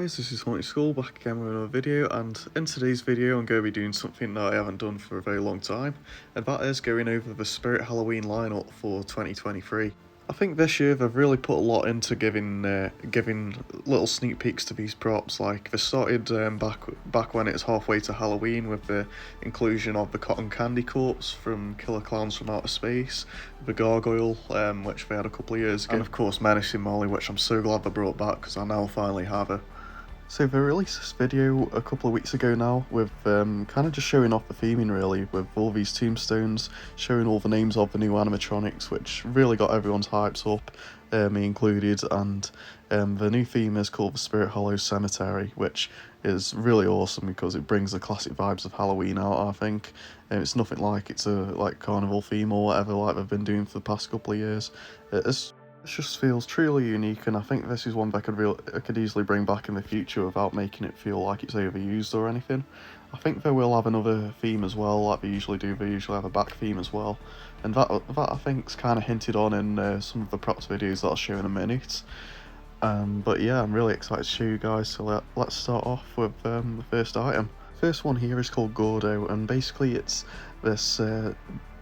guys, this is Haunted School back again with another video, and in today's video I'm going to be doing something that I haven't done for a very long time, and that is going over the Spirit Halloween lineup for 2023. I think this year they've really put a lot into giving little sneak peeks to these props. Like they started back when it was halfway to Halloween with the inclusion of the Cotton Candy Corpse from Killer Clowns from Outer Space, the Gargoyle, which they had a couple of years ago, and of course Menacing Molly, which I'm so glad they brought back because I now finally have her. So they released this video a couple of weeks ago now with kind of just showing off the theming really, with all these tombstones, showing all the names of the new animatronics, which really got everyone's hypes up, me included, and the new theme is called the Spirit Hollow Cemetery, which is really awesome because it brings the classic vibes of Halloween out, I think. It's nothing like it's a carnival theme or whatever like they've been doing for the past couple of years. It just feels truly unique, and I think this is one that I could easily bring back in the future without making it feel like it's overused or anything. I think they will have another theme as well, like they usually do. They usually have a back theme as well, and that I think's kind of hinted on in some of the props videos that I'll show in a minute. But yeah, I'm really excited to show you guys. So let's start off with the first item. First one here is called Gourdo, and basically it's this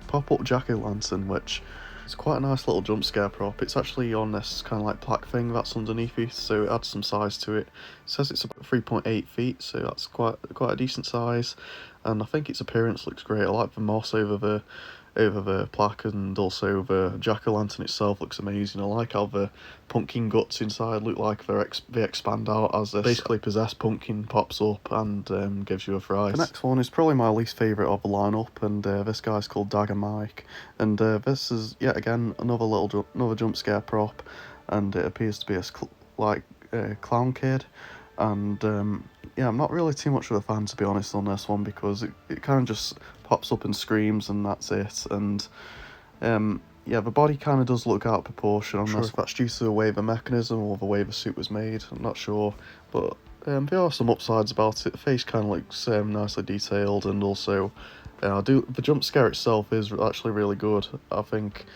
pop-up jack-o'-lantern, which it's quite a nice little jump scare prop. It's actually on this kind of like plaque thing that's underneath it, so it adds some size to it. It says it's about 3.8 feet, so that's quite a decent size, and I think its appearance looks great. I like the moss over the plaque, and also the jack-o'-lantern itself looks amazing. I like how the pumpkin guts inside look like they expand out as this basically possessed pumpkin pops up and gives you a fright. The next one is probably my least favourite of the lineup, and this guy's called Dagger Mike, and this is yet again another jump scare prop, and it appears to be a clown kid. And yeah, I'm not really too much of a fan, to be honest, on this one, because it kind of just pops up and screams and that's it. And yeah, the body kind of does look out of proportion. I'm not sure if that's due to the way the mechanism or the way the suit was made, I'm not sure, but there are some upsides about it. The face kind of looks nicely detailed, and also the jump scare itself is actually really good. I think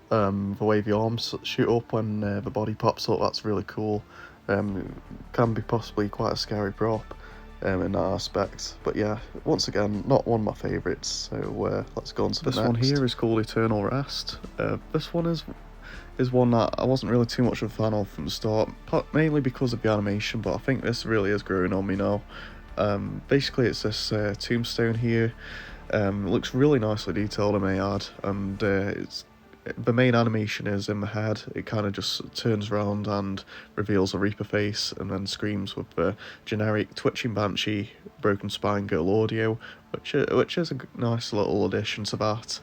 the way the arms shoot up when the body pops up, that's really cool. Can be possibly quite a scary prop in that aspect, but yeah, once again, not one of my favourites, so let's go on to the next. This one here is called Eternal Rest. This one is one that I wasn't really too much of a fan of from the start, mainly because of the animation, but I think this really is growing on me now. Basically it's this tombstone here. It looks really nicely detailed, I may add, and the main animation is in the head. It kind of just turns around and reveals a Reaper face, and then screams with the generic twitching banshee broken spine girl audio, which is a nice little addition to that.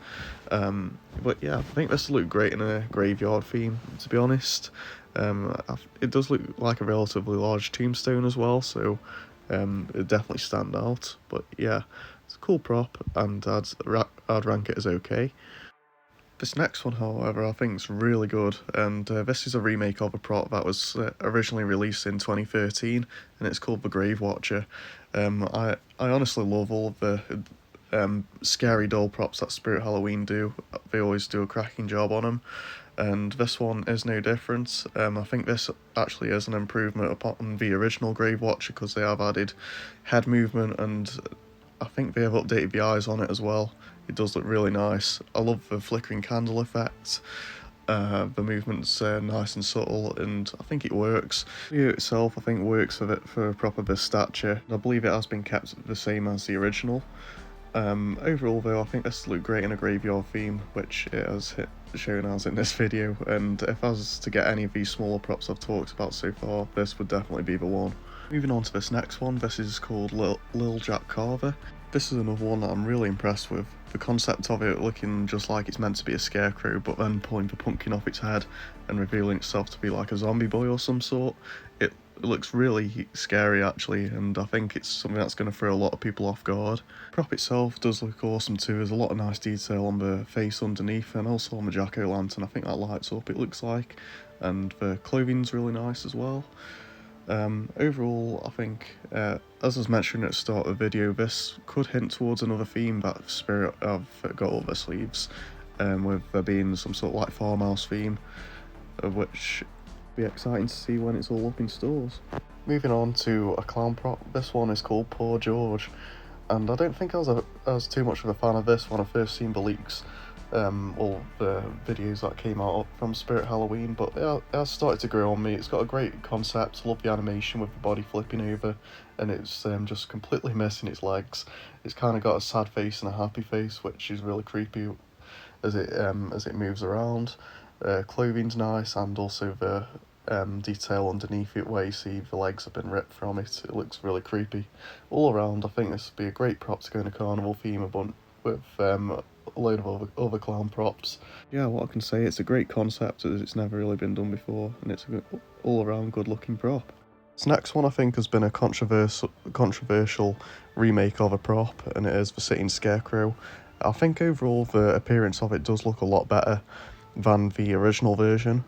But yeah, I think this will look great in a graveyard theme, to be honest. It does look like a relatively large tombstone as well, so it definitely stand out. But yeah, it's a cool prop, and I'd rank it as okay. This next one, however, I think is really good, and this is a remake of a prop that was originally released in 2013, and it's called the Grave Watcher. I honestly love all of the scary doll props that Spirit Halloween do. They always do a cracking job on them, and this one is no different. I think this actually is an improvement upon the original Grave Watcher because they have added head movement, and I think they have updated the eyes on it as well. It does look really nice. I love the flickering candle effect. The movement's nice and subtle, and I think it works. The video itself, I think, works for a proper this stature. I believe it has been kept the same as the original. Overall, though, I think this looks great in a graveyard theme, which it has shown as in this video. And if I was to get any of these smaller props I've talked about so far, this would definitely be the one. Moving on to this next one, this is called Lil Jack Carver. This is another one that I'm really impressed with. The concept of it looking just like it's meant to be a scarecrow, but then pulling the pumpkin off its head and revealing itself to be like a zombie boy or some sort. It looks really scary actually, and I think it's something that's going to throw a lot of people off guard. The prop itself does look awesome too. There's a lot of nice detail on the face underneath, and also on the jack-o'-lantern. I think that lights up, it looks like, and the clothing's really nice as well. Overall, I think, as I was mentioning at the start of the video, this could hint towards another theme that Spirit have got up their sleeves, with there being some sort of like farmhouse theme, which Be exciting to see when it's all up in stores. Moving on to a clown prop. This one is called Poor George, and I don't think I was too much of a fan of this when I first seen the leaks, or the videos that came out from Spirit Halloween, but it has started to grow on me. It's got a great concept, love the animation with the body flipping over, and it's just completely missing its legs. It's kind of got a sad face and a happy face, which is really creepy as it moves around. Clothing's nice, and also the detail underneath it where you see the legs have been ripped from it. It looks really creepy. All around, I think this would be a great prop to go in a carnival theme with a load of other clown props. Yeah, what I can say, it's a great concept as it's never really been done before, and it's a all around good looking prop. This next one I think has been a controversial remake of a prop, and it is the sitting Scarecrow. I think overall the appearance of it does look a lot better than the original version,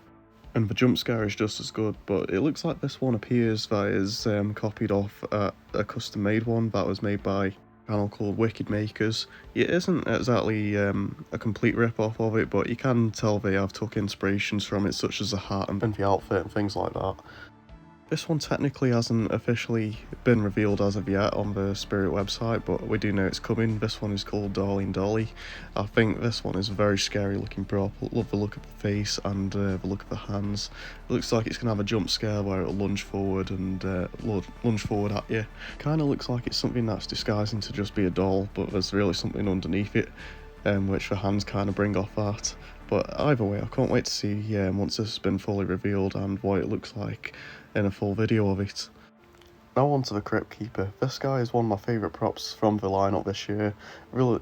and the jump scare is just as good, but it looks like this one appears that is copied off a custom made one that was made by a channel called Wicked Makers. It isn't exactly a complete rip-off of it, but you can tell they have took inspirations from it, such as the hat and the outfit and things like that. This one technically hasn't officially been revealed as of yet on the Spirit website, but we do know it's coming. This one is called Dolly and Dolly. I think this one is a very scary looking prop. Love the look of the face and the look of the hands. It looks like it's going to have a jump scare where it'll lunge forward and lunge forward at you. Kind of looks like it's something that's disguising to just be a doll, but there's really something underneath it, which the hands kind of bring off that. But either way, I can't wait to see once this has been fully revealed and what it looks like in a full video of it. Now on to the Crypt Keeper. This guy is one of my favourite props from the lineup this year. Really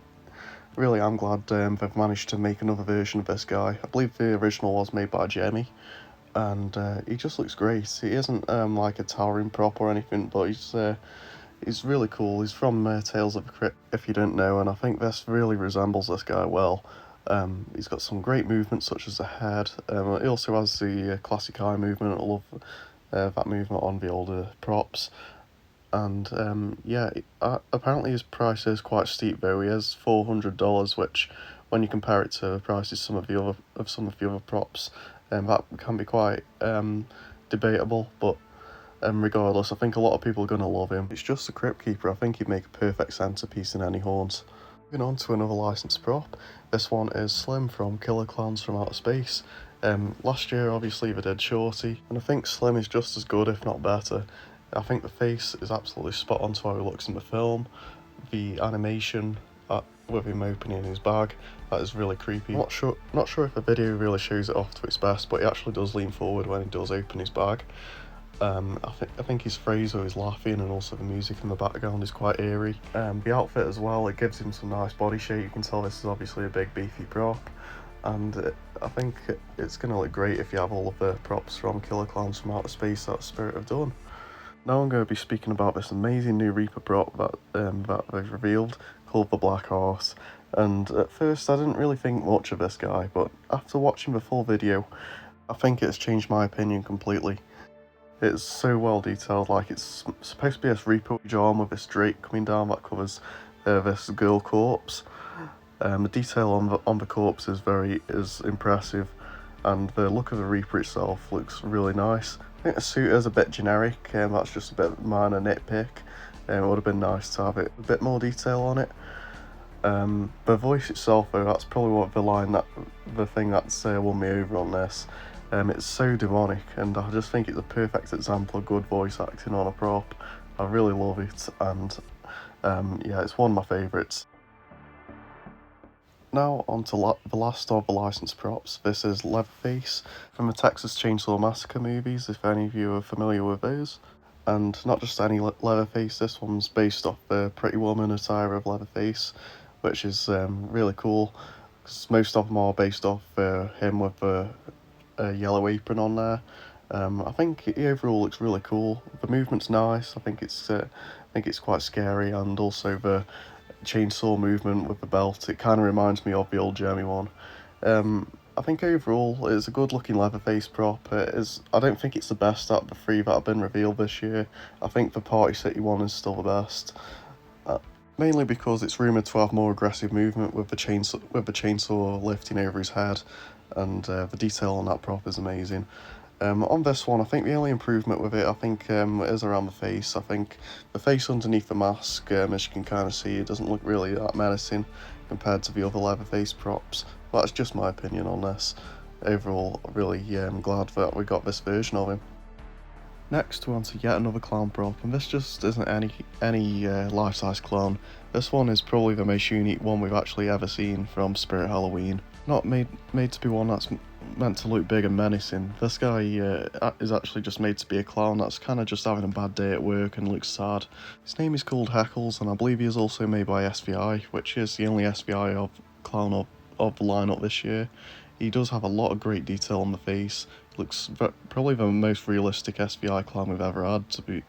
am glad they've managed to make another version of this guy. I believe the original was made by Jamie, and he just looks great. He isn't like a towering prop or anything, but he's really cool. He's from Tales of the Crypt, if you don't know, and I think this really resembles this guy well. He's got some great movements such as the head. He also has the classic eye movement. I love that movement on the older props. And yeah, apparently his price is quite steep though. He has $400, which when you compare it to the prices some of the other props, that can be quite debatable. But regardless, I think a lot of people are going to love him. It's just the Crypt Keeper. I think he'd make a perfect centerpiece in any haunts. Moving on to another licensed prop. This one is Slim from Killer Clowns from Outer Space. Last year obviously they did Shorty, and I think Slim is just as good if not better. I think the face is absolutely spot on to how he looks in the film. The animation with him opening his bag, that is really creepy. Not sure if the video really shows it off to its best, but he actually does lean forward when he does open his bag. I think his phrase where he's laughing and also the music in the background is quite eerie. The outfit as well, it gives him some nice body shape. You can tell this is obviously a big beefy prop, and I think it's going to look great if you have all of the props from Killer Clowns from Outer Space that Spirit have done. Now I'm going to be speaking about this amazing new Reaper prop that they've revealed, called the Black Horse. And at first I didn't really think much of this guy, but after watching the full video, I think it's changed my opinion completely. It's so well detailed, like it's supposed to be this Reaper arm with this drape coming down that covers this girl corpse. The detail on the corpse is impressive, and the look of the Reaper itself looks really nice. I think the suit is a bit generic, that's just a bit minor nitpick. It would have been nice to have a bit more detail on it. The voice itself though, that's probably what the thing that's won me over on this. It's so demonic, and I just think it's a perfect example of good voice acting on a prop. I really love it, and yeah, it's one of my favourites. Now on to the last of the licensed props. This is Leatherface from the Texas Chainsaw Massacre movies, if any of you are familiar with those. And not just any Leatherface, this one's based off the Pretty Woman attire of Leatherface, which is really cool, because most of them are based off him with a yellow apron on there. I think he overall looks really cool. The movement's nice. I think it's quite scary, and also the chainsaw movement with the belt, it kind of reminds me of the old Jeremy one. I think overall it's a good looking Leatherface prop. I don't think it's the best out of the three that have been revealed this year. I think the Party City one is still the best, mainly because it's rumoured to have more aggressive movement with the chainsaw lifting over his head, and the detail on that prop is amazing. On this one, I think the only improvement with it, I think, is around the face. I think the face underneath the mask, as you can kind of see, it doesn't look really that menacing compared to the other Leatherface props. But that's just my opinion on this. Overall, really glad that we got this version of him. Next, we're on to yet another clown prop, and this just isn't any life-size clown. This one is probably the most unique one we've actually ever seen from Spirit Halloween. Not made to be one that's meant to look big and menacing. This guy is actually just made to be a clown that's kind of just having a bad day at work and looks sad. His name is called Heckles, and I believe he is also made by SVI, which is the only SVI clown of the lineup this year. He does have a lot of great detail on the face. Looks probably the most realistic SVI clown we've ever had, to be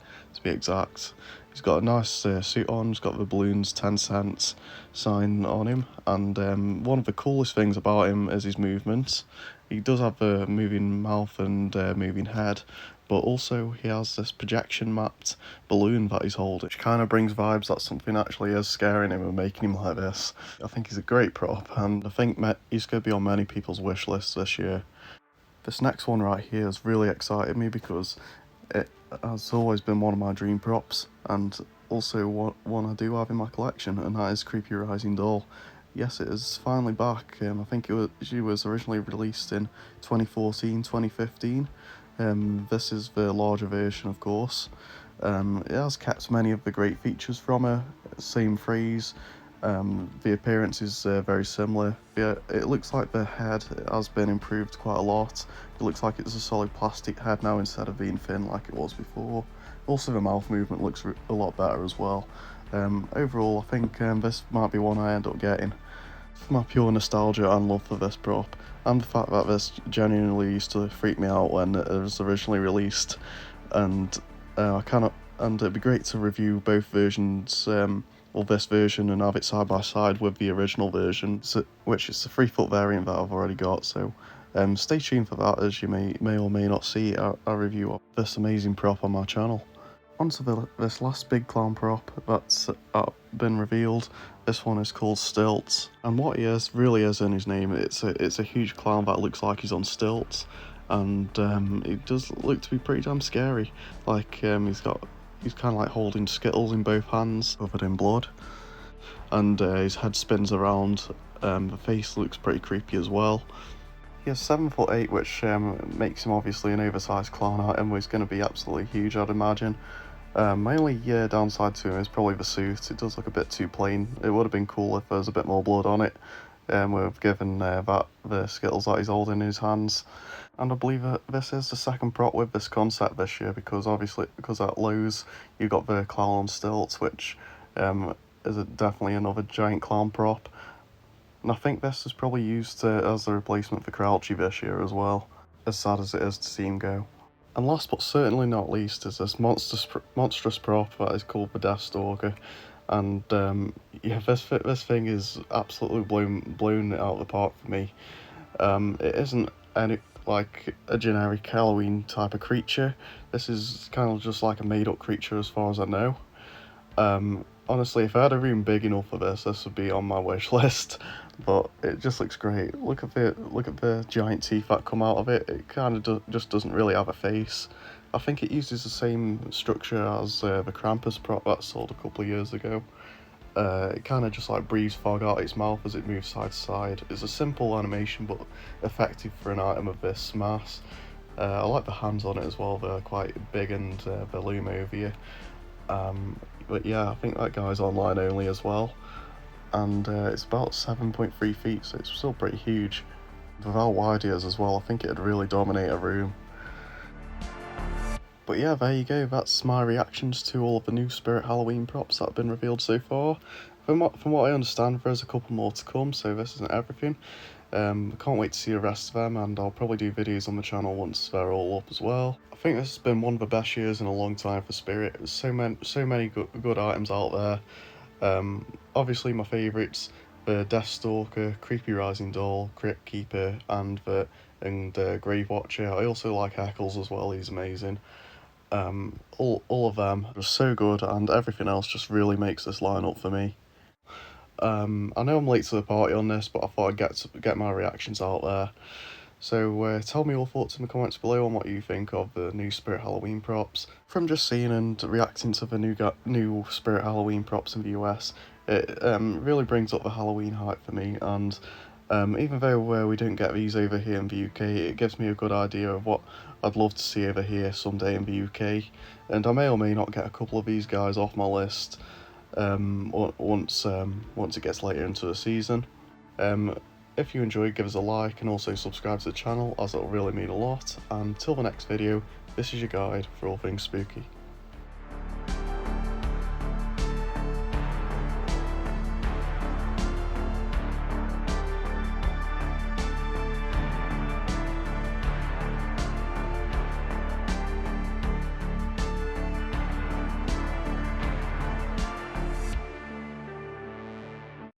exact. He's got a nice suit on. He's got the balloons 10 cents sign on him, and one of the coolest things about him is his movements. He does have a moving mouth and moving head, but also he has this projection mapped balloon that he's holding, which kind of brings vibes that something actually is scaring him and making him like this. I think he's a great prop, and I think he's going to be on many people's wish lists this year. This next one right here has really excited me because it has always been one of my dream props, and also one I do have in my collection, and that is Creepy Rising Doll. Yes, it is finally back. I think she was originally released in 2014, 2015. This is the larger version, of course. It has kept many of the great features from her, same phrase. The appearance is very similar. It looks like the head has been improved quite a lot. It looks like it's a solid plastic head now instead of being thin like it was before. Also, the mouth movement looks a lot better as well. Overall, I think this might be one I end up getting. For my pure nostalgia and love for this prop, and the fact that this genuinely used to freak me out when it was originally released, and it'd be great to review both versions, or this version, and have it side by side with the original version, which is the 3-foot variant that I've already got. So stay tuned for that, as you may or may not see a review of this amazing prop on my channel. On to this last big clown prop that's been revealed. This one is called Stilts, and what he really is in his name, it's a huge clown that looks like he's on stilts, and it does look to be pretty damn scary. Like he's kind of like holding Skittles in both hands, covered in blood, and his head spins around. The face looks pretty creepy as well. He is 7'8", which makes him obviously an oversized clown item. He's going to be absolutely huge, I'd imagine. My only downside to him is probably the suit. It does look a bit too plain. It would have been cool if there was a bit more blood on it. We've given that the Skittles that he's holding in his hands. And I believe that this is the second prop with this concept this year, because at Lowe's you got the clown on stilts, which is definitely another giant clown prop. And I think this is probably used as the replacement for Crouchy this year as well, as sad as it is to see him go. And last but certainly not least is this monstrous prop that is called the Death Stalker. And yeah, this thing is absolutely blown it out of the park for me. It isn't like a generic Halloween type of creature. This is kind of just like a made-up creature as far as I know. Honestly, if I had a room big enough for this would be on my wish list. But it just looks great. Look at the giant teeth that come out of it. It kind of just doesn't really have a face. I think it uses the same structure as the Krampus prop that sold a couple of years ago. It kind of just like breathes fog out its mouth as it moves side to side. It's a simple animation but effective for an item of this mass. I like the hands on it as well. They're quite big and they loom over you. But yeah, I think that guy's online only as well. And it's about 7.3 feet, so it's still pretty huge. With how wide he is as well, I think it'd really dominate a room. But yeah, there you go, that's my reactions to all of the new Spirit Halloween props that have been revealed so far. From what I understand, there's a couple more to come, so this isn't everything. I can't wait to see the rest of them, and I'll probably do videos on the channel once they're all up as well. I think this has been one of the best years in a long time for Spirit. There's so many good items out there. Obviously my favourites, the Death Stalker, Creepy Rising Doll, Crypt Keeper, and Grave Watcher. I also like Heckles as well, he's amazing. All of them are so good, and everything else just really makes this lineup for me. I know I'm late to the party on this, but I thought I'd get my reactions out there. So tell me your thoughts in the comments below on what you think of the new Spirit Halloween props. From just seeing and reacting to the new Spirit Halloween props in the US, it really brings up the Halloween hype for me, and even though we don't get these over here in the UK, it gives me a good idea of what I'd love to see over here someday in the UK, and I may or may not get a couple of these guys off my list once it gets later into the season. If you enjoyed, give us a like and also subscribe to the channel, as it'll really mean a lot. And till the next video, this is your guide for all things spooky.